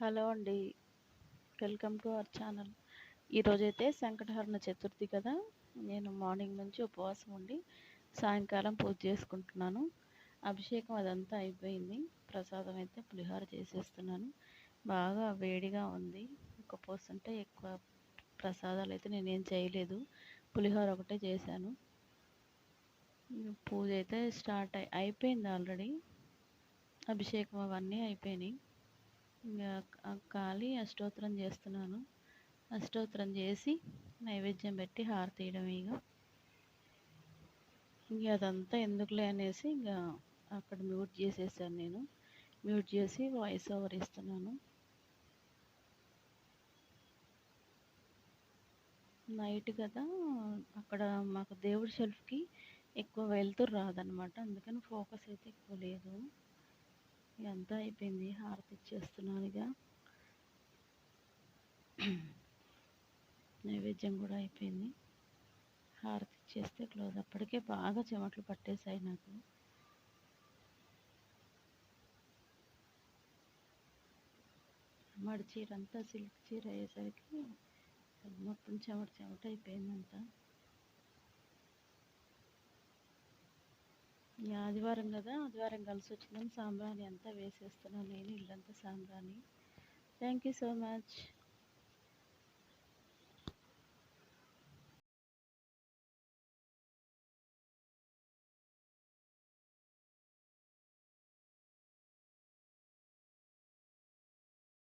Hello అండి. Welcome to our channel. ఈరోజైతే సంకటహరణ చతుర్థి కదా! నేను మార్నింగ్ నుంచి ఉపవాసం ఉండి సాయంకాలం పూజ చేసుకుంటున్నాను. అభిషేకం అదంతా అయిపోయింది. ప్రసాదం అయితే పులిహోర చేసేస్తున్నాను. బాగా వేడిగా ఉంది. ఉక్కపోస్తుంటే ఎక్కువ ప్రసాదాలు అయితే నేనేం చేయలేదు. పులిహోర ఒకటే చేశాను. పూజ అయితే స్టార్ట్ అయిపోయింది ఆల్రెడీ. అభిషేకం అవన్నీ అయిపోయినాయి. ఇంకా ఖాళీ అష్టోత్తరం చేస్తున్నాను. అష్టోత్తరం చేసి నైవేద్యం పెట్టి హారతి ఇయడం ఇంక అదంతా ఎందుకులే అనేసి ఇంకా అక్కడ మ్యూట్ చేసేసాను నేను. మ్యూట్ చేసి వాయిస్ ఓవర్ ఇస్తున్నాను. నైట్ కదా, అక్కడ మాకు దేవుడి షెల్ఫ్కి ఎక్కువ వెళ్తురు రాదనమాట. అందుకని ఫోకస్ అయితే ఎక్కువ లేదు. ఇదంతా అయిపోయింది. హారతి ఇచ్చేస్తున్నాను ఇక. నైవేద్యం కూడా అయిపోయింది. హారతి ఇచ్చేస్తే క్లోజ్. అప్పటికే బాగా చెమటలు పట్టేశాయి నాకు. మడి చీర అంతా సిల్క్ చీర అయ్యేసరికి అది మొత్తం చెమట అయిపోయిందంతా. ఈ ఆదివారం కదా, ఆదివారం కలిసి వచ్చిందని సాంబ్రాణి అంతా వేసేస్తున్నాను నేను. ఇల్లంతా సాంబ్రాణి. Thank you so much.